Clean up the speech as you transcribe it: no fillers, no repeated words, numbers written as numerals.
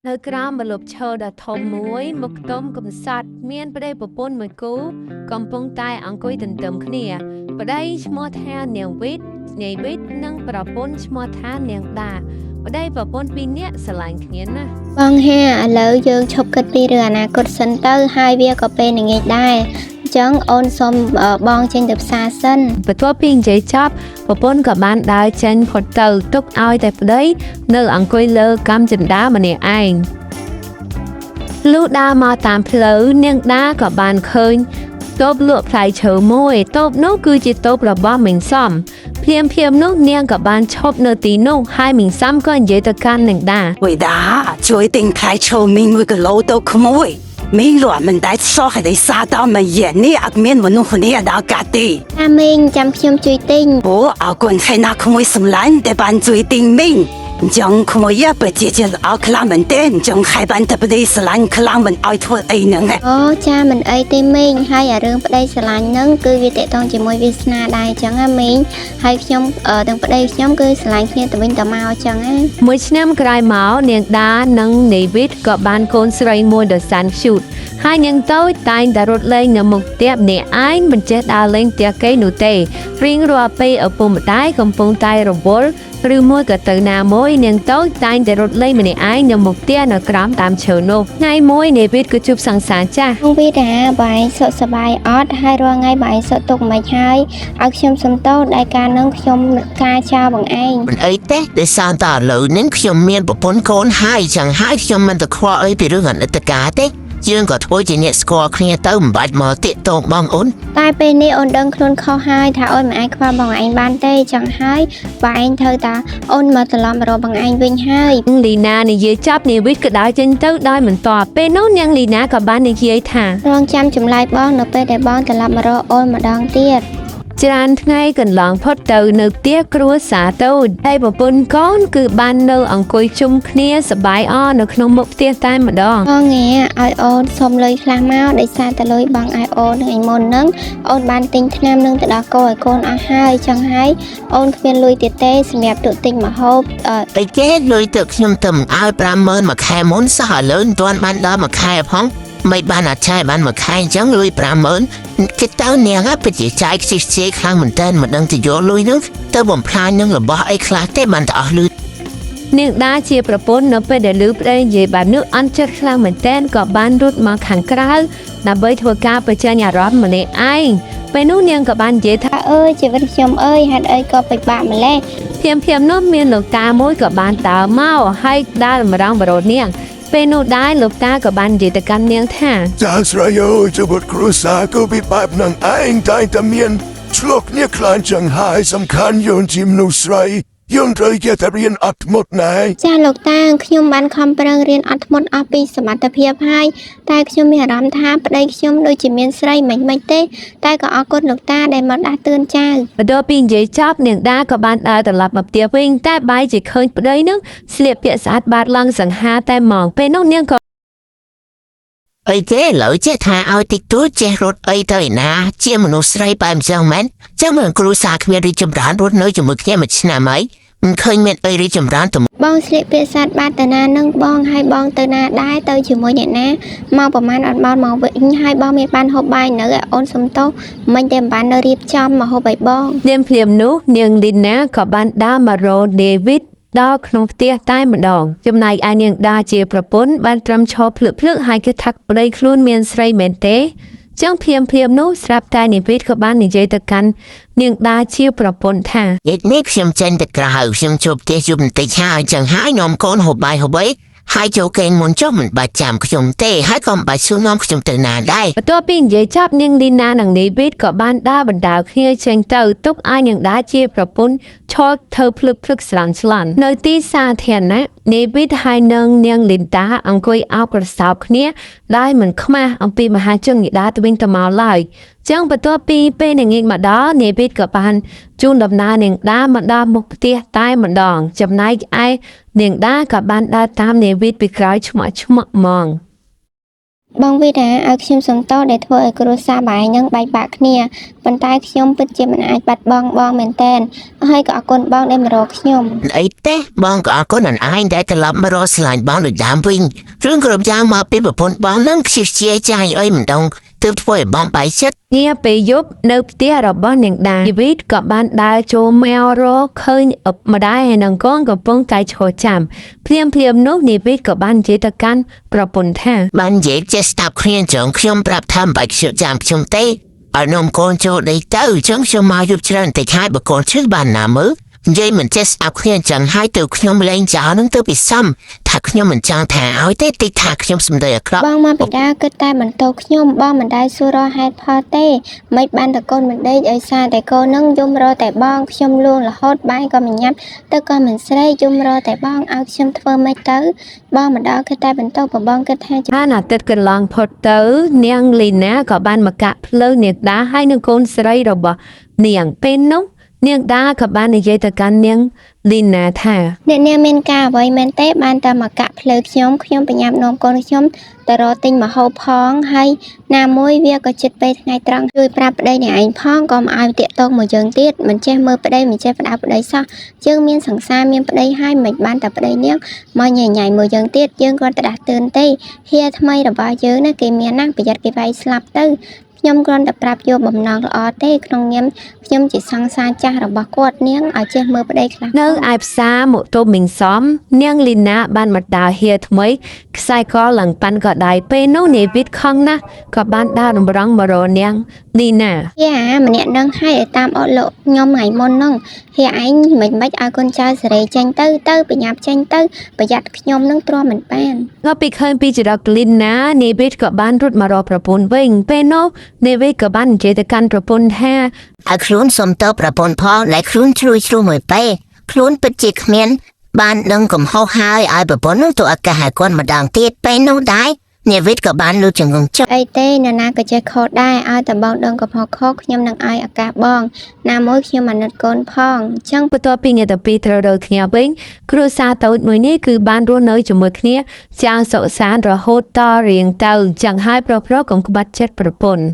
នៅក្រោមម្លប់ឈើដ៏ធំមួយមកខ្ទមកំសត់មានប្តីប្រពន្ធមួយគូកំពុងតែអង្គុយទន្ទឹមគ្នាប្តីឈ្មោះថានាងវិតនាយវិតនិងប្រពន្ធឈ្មោះថានាងដាប្តីប្រពន្ធពីរនាក់ស្រឡាញ់គ្នាណាស់បងហាឥឡូវយើងឈប់គិតពីរឿងអនាគតសិនទៅហើយវាក៏ពេលល្ងាចដែរអញ្ចឹងអូនសូមបងចេញទៅផ្សារសិនបន្ទាប់ពីនិយាយចប់ប្រពន្ធក៏បានដើរចេញផុតទៅទុកឲ្យតែប្តីនៅអង្គុយលើកាំចិន្តាម្នាក់ឯងលុះដើរមកតាមផ្លូវនាងដាក៏បានឃើញតូបលក់ផ្លែឈើមួយតូបនោះគឺជាតូបរបស់មីងសំភ្លាមនោះនាងក៏បានឈប់នៅទីនោះហើយមីងសំក៏និយាយទៅកាន់នាងដា伟达ជួយទិញផ្លែឈើមីងមួយគីឡូទៅក្មួយមីងរត់មិនដែលសោះឲ្យសាដល់មួយយេនេះអត់មានមនុស្សនេះដល់កាទេតាមីងចាំខ្ញុំជួយទិញអូអរគុណហើយណាក្មួយសម្លាញ់ដែលបានជួយទិញមីងចង់ក្មួយប្រជាជាអត់ខ្លាំងមែនទេចង់ឲ្យបានតែប្តីស្រឡាញ់ខ្លាំងមិនឲ្យធ្វើអីហ្នឹងអូចាមិនអីទេមីងហើយអារឿងប្តីស្រឡាញ់ហ្នឹងគឺវាតកតងជាមួយវាសនាដែរអញ្ចឹងណាមីងហើយខ្ញុំទាំងប្តីខ្ញុំគឺស្រឡាញ់គ្នាទៅវិញទៅមកអញ្ចឹងណាមួយឆ្នាំក្រោយមកនាងដានិងនេវិតក៏បានកូនស្រីមួយដ៏សាន់ឈូតហើយនាងតូចតែងតែរត់លេងនៅមុខផ្ទះម្នាក់ឯងមិនចេះដើរលេងផ្ទះគេនោះទេរៀងរាល់ពេលឪពុកម្ដាយកំពុងតែរវល់ឬមួយក៏ទៅណាមួយនាងតូចតែងតែរត់លេងម្នាក់ឯងនៅមុខផ្ទះនៅក្រោមតាមឈើនោះថ្ងៃមួយនេវិតក៏ជួបសង្សារចាស់បងវិតាបងសុខសប្បាយអត់ហើយរាល់ថ្ងៃបងសុខទុក្ខមិនហើយឲ្យខ្ញុំសំទោសដែលការនឹងខ្ញុំការចោលបងឯងមិនអីទេដែលសារតែឥឡូវនេះខ្ញុំមានប្រពន្ធកូនហើយចឹងហើយខ្ញុំមិនទៅខ្វល់អីពីរឿងអតីតកាលទេយើងក៏ធ្វើជាអ្នកស្គាល់គ្នាទៅមិនបាច់មកតាកតងបងអូនតែពេលនេះអូនដឹងខ្លួនខុសហើយថាអូនមិនអាចខ្វល់បងឯងបានទេចឹងហើយបងឯងត្រូវតាអូនមកត្រឡប់មករកបងឯងវិញហើយលីណានិយាយចាប់នាវិតក៏ដើរចេញទៅដោយមិនតបពេលនោះនាងលីណាក៏បាននិយាយថារងចាំចម្លើយបងនៅពេលដែលបងត្រឡប់មករកអូនម្ដងទៀតច្រើនថ្ងៃកន្លងផុតទៅនៅផ្ទះគ្រួសារតូចហើយប្រពន្ធកូនគឺបាននៅអង្គុយជុំគ្នាសប្បាយអរនៅក្នុងមុខផ្ទះតែម្ដងបងងាឲ្យអូនសុំលុយខ្លះមកដោយសារតែលុយបងឲ្យអូនថ្ងៃមុនហ្នឹងអូនបានទិញថ្នាំនឹងទៅដល់កូនឲ្យកូនអស់ហើយចឹងហើយអូនគ្មានលុយទៀតទេសម្រាប់ទៅទិញម្ហូបតែគេលុយទៅខ្ញុំទៅឲ្យ50000មួយខែមុនសោះឥឡូវមិនទាន់បានដល់មួយខែផងមិនបានអត់ឆាយបានមួយខែអញ្ចឹងលុយ50000គេទៅនាងពិតជាចាយខ្ជិះខ្ជាយខ្លាំងមែនតើមិនដឹងទៅយកលុយនោះទៅបំផ្លាញនឹងរបស់អីខ្លះទេបានតែអស់លុយនាងដាជាប្រពន្ធនៅពេលដែលឮប្តីនិយាយបែបនោះអន់ចិត្តខ្លាំងមែនទែនក៏បានរត់មកខាងក្រៅដើម្បីធ្វើការបញ្ចេញអារម្មណ៍ម្នាក់ឯងពេលនោះនាងក៏បាននិយាយថាអើយជីវិតខ្ញុំអើយហេតុអីក៏ពិបាកម្លេះភ្លាមនោះមានលោកតាមួយក៏បានដើរមកហើយដើរម្ដងបរោនាងពេលនោះដែរលោកតាក៏បាននិយាយទៅកាន់នាងថាចាស្រីអើយជីវិតគ្រួសារក៏ពិបាកនឹងឯងតែមានឆ្លុកនេះខ្លាំងចង្ហើយសំខាន់យន់ជាមនុស្សស្រីយន់ត្រូវចេះតែរៀនអត់ធ្មត់ណែចាលោកតាខ្ញុំបានខំប្រឹងរៀនអត់ធ្មត់អស់ពីសមត្ថភាពហើយតែខ្ញុំមានអារម្មណ៍ថាប្តីខ្ញុំដូចជាមានស្រីមិនទេតែក៏អរគុណលោកតាដែលមកដាស់តឿនចៅបន្ទាប់ពីនិយាយចប់នាងដាក៏បានដើរត្រឡប់មកផ្ទះវិញតែបែរជាឃើញប្តីនឹងស្លៀកពាក់ស្អាតបាតឡើងសង្ហាតែហ្មងពេលនោះនាងក៏អីគេលើចេះថាឲ្យតិចតួចចេះរត់អីទៅឯណាជាមនុស្សស្រីបែបចឹងមែនចឹងមិនគ្រូសាគ្មានរីចម្រើនរត់នៅជាមួយគ្នាមួយឆ្នាំហើយមិនឃើញមានអីរីចម្រើនទៅបងស្លៀកពាក់សាច់បាតតាណានឹងបងឲ្យបងទៅណាដែរទៅជាមួយអ្នកណាមកប្រហែលអត់បានមកវិញឲ្យបងមានបានហូបបាយនៅឲ្យអូនសំទោសមិនតែបាននៅរៀបចំមកហូបឲ្យបងនាងភ្លាមនោះនាងលីណាក៏បានដើរមករកដេវីតដល់ក្នុងផ្ទះតែម្ដងចំណែកឯនាងដាជាប្រពន្ធបានត្រឹមឈរភ្លឹកហើយគេថាប្តីខ្លួនមានស្រីមែនទេចឹងភ្លាមនោះស្រាប់តែនេវិតក៏បាននិយាយទៅកាន់នាងដាជាប្រពន្ធថានេះខ្ញុំចេញទៅក្រៅខ្ញុំជួបផ្ទះជួបបន្តិចហើយចឹងហើយនាំកូនហូបបាយហើយចូលកេងមុនចុះមិនបាច់ចាំខ្ញុំទេហើយក៏មិនបាច់សួរនាំខ្ញុំទៅណាដែរបន្ទាប់ពីនិយាយចប់នាងលីណានិងនេវិតក៏បានដើរបណ្ដាលគ្នាចេញទៅទុកឲ្យនាងដាជាប្រពន្ធឈរធ្វើភ្លឹកស្លាន់នៅទីសាធារណៈនេវិតហើយនិងនាងលីតាអង្គុយអោបក្រសោបគ្នាដោយមិនខ្មាស់អំពីមហាជននីដាទៅវិញទៅមកឡើយចឹងបន្ទាប់ពីពេលនាងងាកមកដល់នេវិតក៏បានជូនដំណើរនាងដាមកដល់មុខផ្ទះតែម្ដងចំណែកឯនាងដាក៏បានដើរតាមនេវិតពីក្រោយឆ្មាក់ហ្មង បងវិដាឲ្យខ្ញុំសុំទោសដែលធ្វើឲ្យគ្រួសារបាយនឹងបែកបាក់គ្នាប៉ុន្តែខ្ញុំពិតជាមិនអាចបាត់បង់បងមែនទែនហើយក៏អរគុណបងដែលមករកខ្ញុំ អីទេបងក៏អរគុណអនឯងដែលត្រឡប់មករកស្រឡាញ់បងដូចដើមវិញរឿងគ្រប់យ៉ាងមកពីប្រពន្ធបងនឹងខ្ជិះជាចាយអីមិនដងទើបធ្វើឲ្យបងបែកចិត្ត ងារពេលយប់នៅផ្ទះរបស់នាងដាជីវិតក៏បានដើរចូលមករកឃើញឪម្ដាយហើយនឹងកូនកំពុងតែឈរចាំភ្លាមនោះនាវិតក៏បាននិយាយទៅកាន់ប្រពន្ធថា បាននិយាយចេះស្ដាប់គ្នាចង់ខ្ញុំប្រាប់ថាបែកខ្ញុំចាំខ្ញុំទេឲ្យនំកូនចូលដេកទៅចឹងខ្ញុំមកយប់ច្រើនតែខែបកូនឈឺបានណាមើលនិយាយមិនចេះស្ដាប់គ្នាចឹងហើយទៅខ្ញុំលេងចោលនឹងទៅពិសំថាខ្ញុំមិនចង់ថាឲ្យទេតិចថាខ្ញុំសំដីអាក្រក់ បងមកបិតាគិតតែបន្តខ្ញុំបងមិនដែលសួររកហេតុផលទេមិនបានតកូនមិនដេកឲ្យសារតែកូននឹងយំរតែបងខ្ញុំលួងរហូតបាយក៏មិនញ៉ាំទៅក៏មិនស្រែកយំរតែបងឲ្យខ្ញុំធ្វើម៉េចទៅបងមិនដល់គិតតែបន្តបងគិតថា បានអាទិត្យកន្លងផុតទៅនាងលីណាក៏បានមកកាក់ភ្លើងនាងដាហើយនឹងកូនស្រីរបស់នាងពេលនោះនាងដាក៏បាននិយាយទៅកាន់នាងលីណាថា អ្នកនាងមានការអ្វីមែនទេបានតែមកកាក់ភ្លើខ្ញុំបញ្ញាប់នាំកូនខ្ញុំទៅរកទិញម្ហូបផងហើយណាមួយវាក៏ចិត្តពេលថ្ងៃត្រង់ជួយប្រាប់ប្តីអ្នកឯងផងក៏មកឲ្យតាក់ទងមកយើងទៀតមិនចេះមើលប្តីមិនចេះផ្ដាល់ប្តីសោះយើងមានសង្សារមានប្តីហើយមិនបានតែប្តីនាងមកញញ៉ៃមួយយើងទៀតយើងគាត់ទៅដាស់តឿនទេហៀថ្មីរបស់យើងណាគេមានណាស់ប្រយ័ត្នគេវាយស្លាប់ទៅខ្ញុំគ្រាន់តែប្រាប់យកបំណងល្អទេក្នុងនាមខ្ញុំជាសង្សារចាស់របស់គាត់នាងឲ្យចេះមើលប្តីខ្លះ នៅឯផ្សារមកទប់មីងសំនាងលីណាបានមកដើរហៀថ្មីខ្សែកឡើងប៉ាន់ក៏ដៃពេលនោះនាវិតខឹងណាស់ក៏បានដើរតម្រង់មករកនាងលីណា យាម្នាក់នឹងឲ្យតាមអត់លោកខ្ញុំថ្ងៃមុនហ្នឹងហៀឯងមិនឲ្យកូនចៅសេរីចេញទៅបញ្ញាប់ចេញទៅប្រយ័ត្នខ្ញុំនឹងទ្រាំមិនបាន ក៏ពីឃើញពីចរិតលីណានាវិតក៏បានរត់មករកប្រពន្ធវិញពេលនោះនាវិតក៏បាននិយាយទៅកាន់ប្រពន្ធថា ឲ្យខ្លួនសុំតបប្រពន្ធផងlạiខ្លួនជ្រួយមួយពេខ្លួនពិតជាគ្មានបានដឹងកំហុសហើយឲ្យប្រពន្ធនឹងទៅឱកាសឲ្យគាត់ម្ដងទៀតពេលនោះដែរនាវិតក៏បានលូតចង្កឹងចុះ អីទេនរណាក៏ចេះខុសដែរឲ្យតែបងដឹងកំហុសខុសខ្ញុំនឹងឲ្យឱកាសបងណាមួយខ្ញុំអាណិតកូនផងអញ្ចឹង បន្ទាប់ពីងារទាំងពីរត្រូវរើគ្នាវិញគ្រួសារតូចមួយនេះគឺបានរស់នៅជាមួយគ្នាយ៉ាងសុខសាន្តរហូតតរៀងទៅចឹងហើយប្រុសៗកុំក្បត់ចិត្តប្រពន្ធ